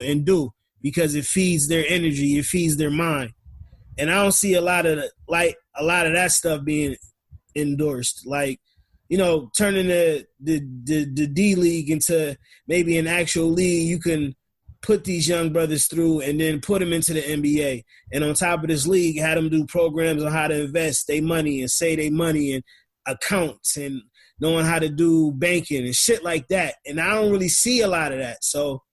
and do because it feeds their energy, it feeds their mind. And I don't see a lot of that stuff being endorsed. Like, turning the D League into maybe an actual league you can put these young brothers through and then put them into the NBA. And on top of this league, have them do programs on how to invest their money and save their money and accounts and knowing how to do banking and shit like that. And I don't really see a lot of that. So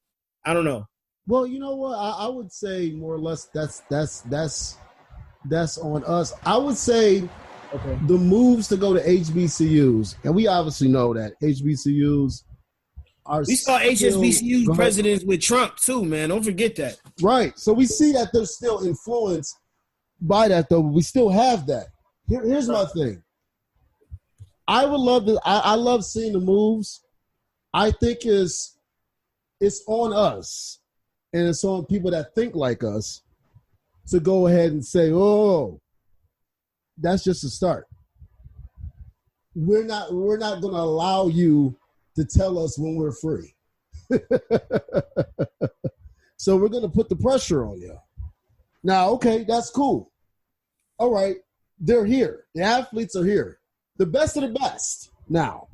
I don't know. Well, you know what? I would say more or less that's on us. I would say the moves to go to HBCUs, and we obviously know that HBCUs are. We saw HBCU presidents with Trump too, man. Don't forget that. Right. So we see that they're still influenced by that, though. But we still have that. Here's my thing. I would love to. I love seeing the moves. I think it's on us, and it's on people that think like us to go ahead and say, "Oh, that's just a start." We're not going to allow you to tell us when we're free. So we're going to put the pressure on you. Now, okay, that's cool. All right, they're here. The athletes are here. The best of the best now.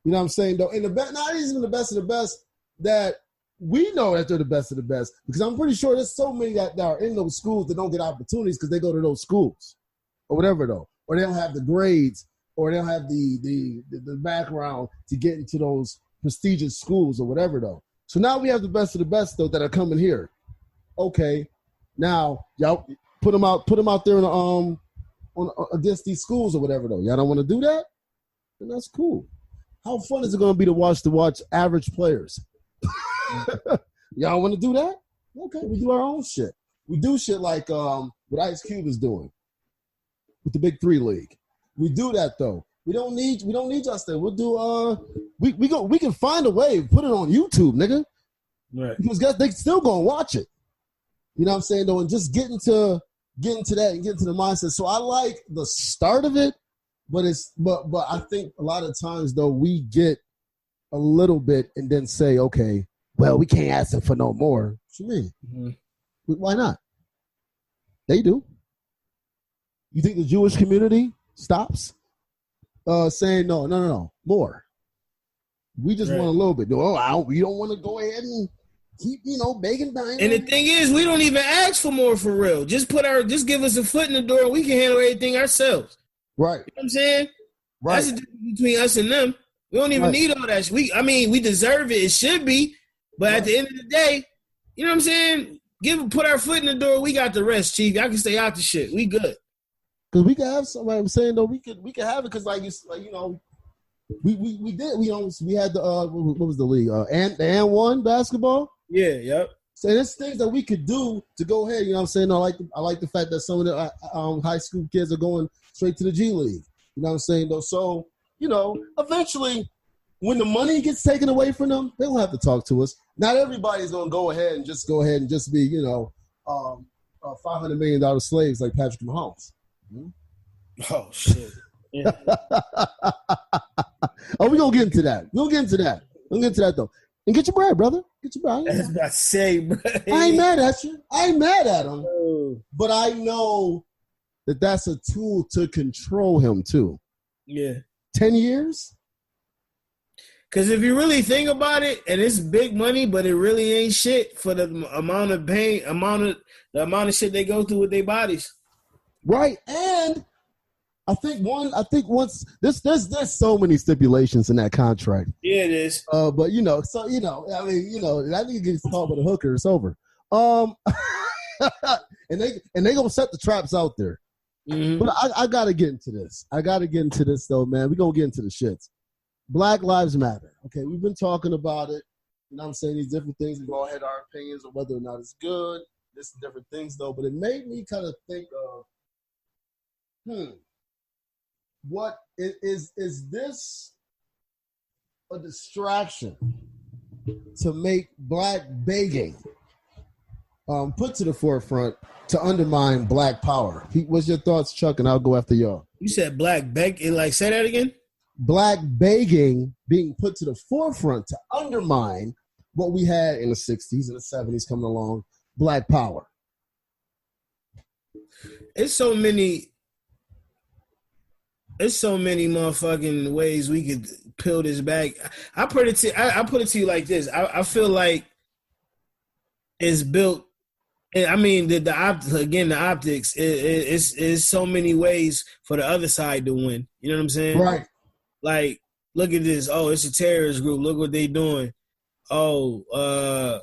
You know what I'm saying, though? And not even the best of the best that we know that they're the best of the best, because I'm pretty sure there's so many that are in those schools that don't get opportunities because they go to those schools or whatever, though. Or they don't have the grades, or they don't have the background to get into those prestigious schools or whatever, though. So now we have the best of the best, though, that are coming here. Okay, now y'all put them out there in against these schools or whatever, though. Y'all don't want to do that? Then that's cool. How fun is it going to be to watch average players? Y'all want to do that? Okay, we do our own shit. We do shit like what Ice Cube is doing with the Big Three League. We do that though. We don't need us there. We'll do we can find a way, put it on YouTube, nigga. Right. Because guys, they still gonna watch it. You know what I'm saying though, and just get into that and get into the mindset. So I like the start of it, but I think a lot of times though we get a little bit and then say, okay, well, we can't ask them for no more. What you mean? Mm-hmm. Why not? They do. You think the Jewish community stops saying no, more? We just want a little bit. We don't want to go ahead and keep, begging. And the thing is, we don't even ask for more for real. Just give us a foot in the door and we can handle everything ourselves. Right. You know what I'm saying? Right. That's the difference between us and them. We don't even need all that. We deserve it. It should be. But at the end of the day, you know what I'm saying? Put our foot in the door. We got the rest, Chief. I can stay out the shit. We good. Because we can have somebody. I'm saying though, we can have it because we had the what was the league? And one basketball. Yeah. Yep. So there's things that we could do to go ahead. You know what I'm saying? I like the fact that some of the high school kids are going straight to the G League. You know what I'm saying though? So eventually, when the money gets taken away from them, they don't have to talk to us. Not everybody's gonna go ahead and just be $500 million slaves like Patrick Mahomes. Mm-hmm. Oh shit! Yeah. We're gonna get into that. We'll get into that. Though. And get your bread, brother. Get your bread. That's what I say, bro. I ain't mad at you. I ain't mad at him. Oh. But I know that that's a tool to control him too. Yeah. 10 years? Because if you really think about it, and it's big money, but it really ain't shit for the amount of pain, the amount of shit they go through with their bodies. Right. And I think once there's so many stipulations in that contract. Yeah, it is. But I mean, that nigga gets caught with a hooker, it's over. And they gonna set the traps out there. Mm-hmm. But I gotta get into this. Though, man. We're gonna get into the shits. Black Lives Matter. Okay, we've been talking about it. You know what I'm saying? These different things. We all had our opinions on whether or not it's good. This and different things, though. But it made me kind of think of, what is this a distraction to make black begging put to the forefront to undermine black power? What's your thoughts, Chuck? And I'll go after y'all. You said black begging. Like, say that again? Black begging being put to the forefront to undermine what we had in the 60s and the 70s coming along, Black Power. It's so many motherfucking ways we could peel this back. I put it to you like this. I feel like it's built. I mean, the optics is so many ways for the other side to win. You know what I'm saying? Right. Like, look at this. Oh, it's a terrorist group. Look what they doing. Oh,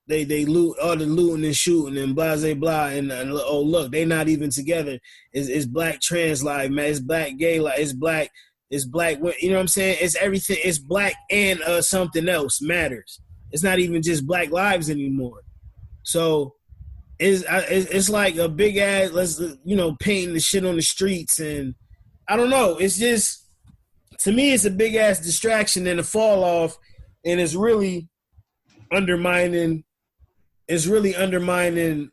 they loot all the looting and shooting and blah blah blah. And oh, look, they not even together. It's black trans life, man. It's black gay life. It's black. You know what I'm saying? It's everything. It's black and something else matters. It's not even just black lives anymore. So it's like a big ass, painting the shit on the streets, and I don't know. It's just, to me, it's a big ass distraction and a fall off, and it's really undermining. It's really undermining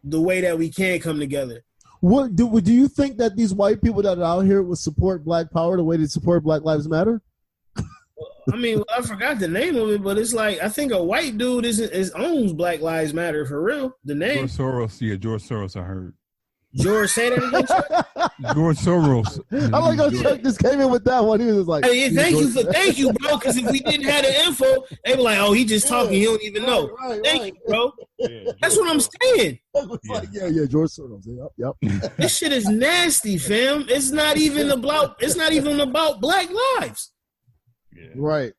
the way that we can come together. What do you think that these white people that are out here would support Black Power the way they support Black Lives Matter? I mean, I forgot the name of it, but it's like, I think a white dude owns Black Lives Matter for real. The name George Soros. I heard. George, say that again. George Soros. I like how Chuck just came in with that one. He was like, hey, thank you, bro. Because if we didn't have the info, they were like, oh, he just talking. He don't even know. Thank you, bro. Yeah, that's what I'm saying. George Soros. Yep. This shit is nasty, fam. It's not even about Black lives. Yeah. Right.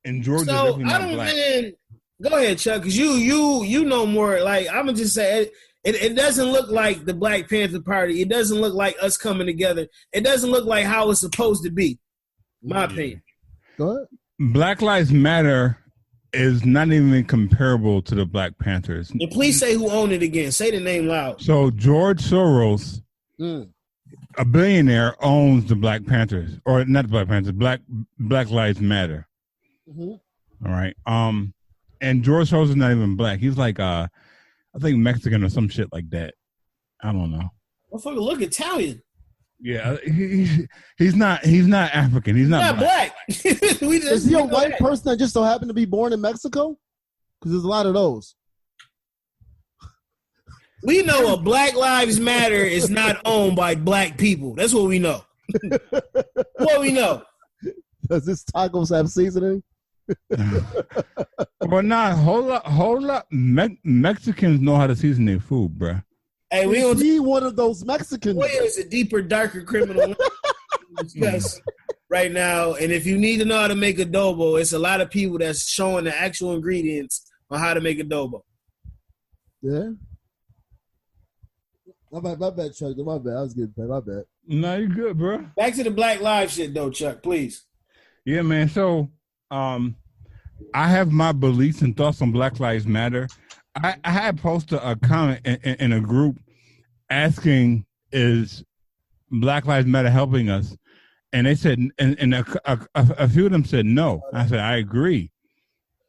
And George is So definitely I not don't, black. man. Go ahead, Chuck, because you know more. Like, I'm gonna just say it doesn't look like the Black Panther Party. It doesn't look like us coming together. It doesn't look like how it's supposed to be. My opinion. Go ahead. Black Lives Matter is not even comparable to the Black Panthers. And please say who owned it again. Say the name loud. So George Soros, a billionaire, owns the Black Panthers, or not the Black Panthers. Black Lives Matter. Mm-hmm. All right. And George Soros is not even black. He's like I think Mexican or some shit like that. I don't know. Motherfucker, look Italian. Yeah, he's not African. He's not black. Is he a white person that just so happened to be born in Mexico? Because there's a lot of those. We know a Black Lives Matter is not owned by black people. That's what we know. What we know. Does this tacos have seasoning? Well, nah, hold up. Mexicans know how to season their food, bruh. Hey, we don't see one of those Mexicans. Boy, is a deeper, darker criminal discuss right now. And if you need to know how to make adobo, it's a lot of people that's showing the actual ingredients on how to make adobo. Yeah. My bad, Chuck. My bad. I was getting paid. My bad. No, you're good, bro. Back to the Black Lives shit, though, Chuck, please. Yeah, man. So, I have my beliefs and thoughts on Black Lives Matter. I had posted a comment in a group asking, is Black Lives Matter helping us? And they said, and a few of them said no. I said, I agree.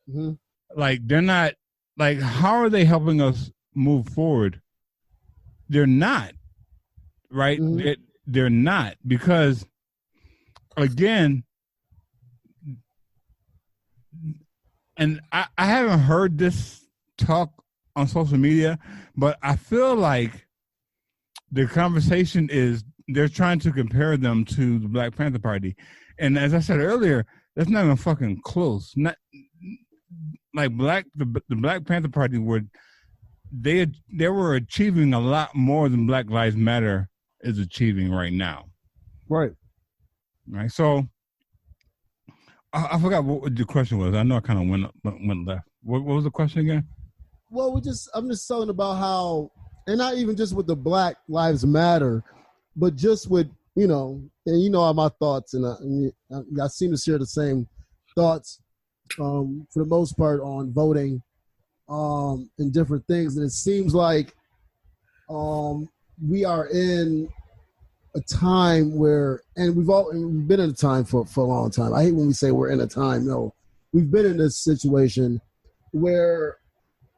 Mm-hmm. Like, they're not, like, how are they helping us move forward? They're not, right? Mm-hmm. They're not, because, again, and I haven't heard this talk on social media, but I feel like the conversation is they're trying to compare them to the Black Panther Party. And as I said earlier, that's not even fucking close. Not like the Black Panther Party they were achieving a lot more than Black Lives Matter is achieving right now. Right. Right. So I forgot what the question was. I know I kind of went left. What was the question again? Well, I'm just talking about how, and not even just with the Black Lives Matter, but just with, and all my thoughts, and I seem to share the same thoughts for the most part on voting and different things. And it seems like we are in a time where, and we've been in a time for a long time. I hate when we say we're in a time. No, we've been in this situation where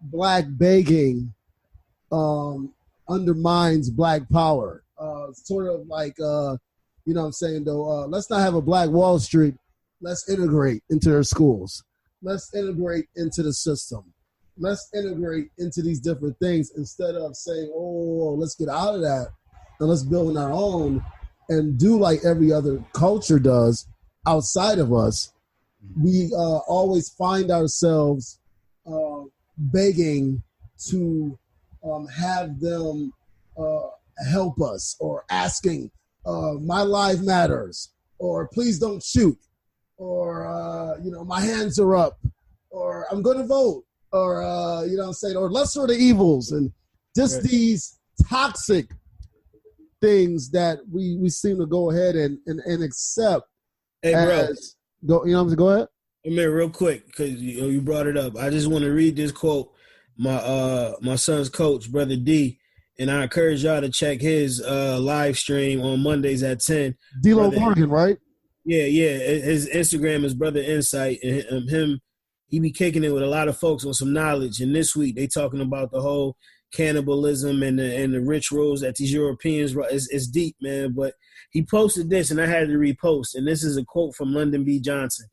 Black begging undermines Black power. Sort of like, what I'm saying, though, let's not have a Black Wall Street. Let's integrate into their schools. let's integrate into the system. Let's integrate into these different things instead of saying, oh, let's get out of that and let's build our own and do like every other culture does outside of us. We always find ourselves begging to have them help us, or asking, my life matters, or please don't shoot, or, my hands are up, or I'm going to vote, or, I'm saying, or lesser of the evils, and just these toxic things that we seem to go ahead and accept. Hey, bro. Go ahead. Amir, real quick, because you brought it up. I just want to read this quote. My son's coach, Brother D, and I encourage y'all to check his live stream on Mondays at 10. D-Lo Morgan, right? Yeah. His Instagram is Brother Insight, and he be kicking it with a lot of folks on some knowledge. And this week they talking about the whole cannibalism and the rituals that these Europeans. It's deep, man. But he posted this, and I had to repost. And this is a quote from Lyndon B. Johnson.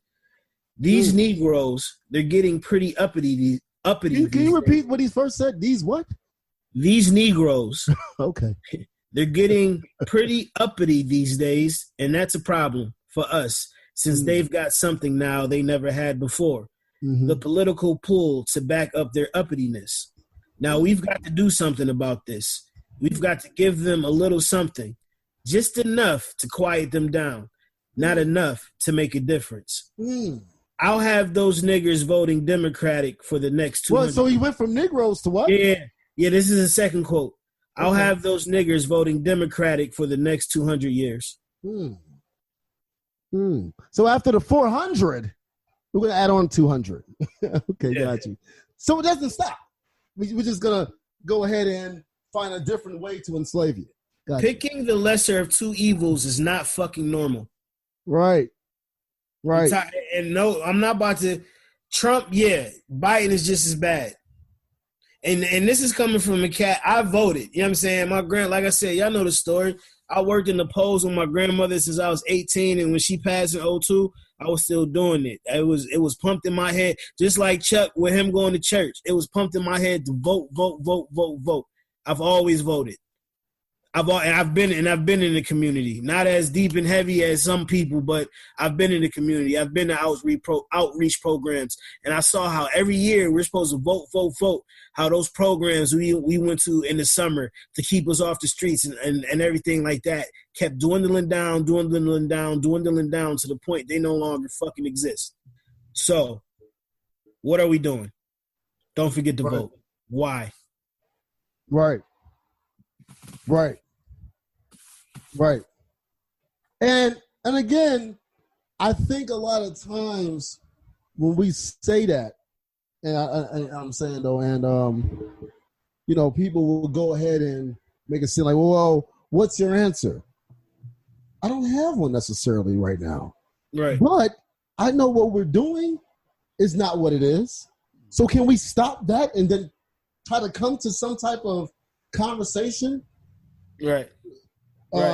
These Negroes, they're getting pretty uppity. Can you repeat what he first said? These what? These Negroes. Okay. They're getting pretty uppity these days, and that's a problem for us since they've got something now they never had before. The political pull to back up their uppityness. Now, we've got to do something about this. We've got to give them a little something, just enough to quiet them down, not enough to make a difference. I'll have those niggers voting Democratic for the next 200 years. So he went from Negroes to what? Yeah, this is a second quote. I'll have those niggers voting Democratic for the next 200 years. So after the 400, we're going to add on 200. Okay, got you. So it doesn't stop. We're just going to go ahead and find a different way to enslave you. Picking the lesser of two evils is not fucking normal. Right. And no, I'm not about to. Trump, Biden is just as bad. And this is coming from a cat. I voted. You know what I'm saying? My like I said, y'all know the story. I worked in the polls with my grandmother since I was 18, and when she passed in 2002, I was still doing it. It was pumped in my head, just like Chuck with him going to church. It was pumped in my head to vote. I've always voted. I've been in the community, not as deep and heavy as some people, but I've been in the community. I've been to outreach programs, and I saw how every year we're supposed to vote. How those programs we went to in the summer to keep us off the streets and everything like that kept dwindling down to the point they no longer fucking exist. So, what are we doing? Don't forget to vote. Why? Right. And again, I think a lot of times when we say that, and I'm saying though, and people will go ahead and make it seem like, well, what's your answer? I don't have one necessarily right now. Right. But I know what we're doing is not what it is. So can we stop that and then try to come to some type of conversation? Right. And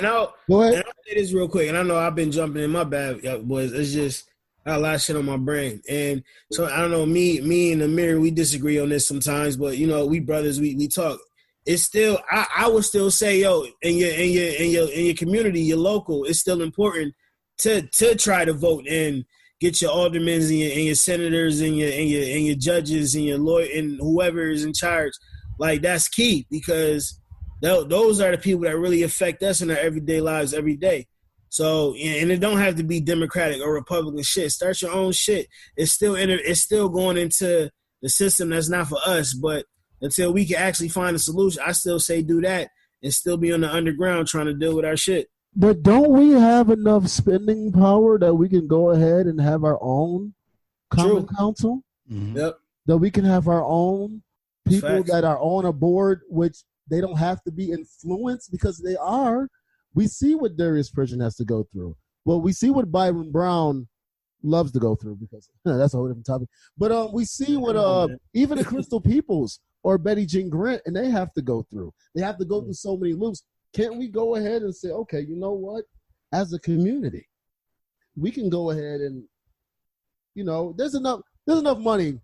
I'll say this real quick. And I know I've been jumping in, my bad, boys. It's just I got a lot of shit on my brain. And so I don't know, me and Amir, we disagree on this sometimes, but we brothers, we talk. It's still I would still say, in your community, your local, it's still important to try to vote and get your aldermen and your senators and your judges and your lawyer and whoever is in charge. Like, that's key, because those are the people that really affect us in our everyday lives every day. So, and it don't have to be Democratic or Republican shit. Start your own shit. It's still going into the system that's not for us. But until we can actually find a solution, I still say do that and still be on the underground trying to deal with our shit. But don't we have enough spending power that we can go ahead and have our own common council? Mm-hmm. Yep. That we can have our own people that are on a board, which they don't have to be influenced because they are. We see what Darius Pridgeon has to go through. Well, we see what Byron Brown loves to go through, because that's a whole different topic. But we see what even the Crystal Peoples or Betty Jean Grant, and they have to go through. They have to go through so many loops. Can't we go ahead and say, okay, you know what? As a community, we can go ahead and, you know, there's enough money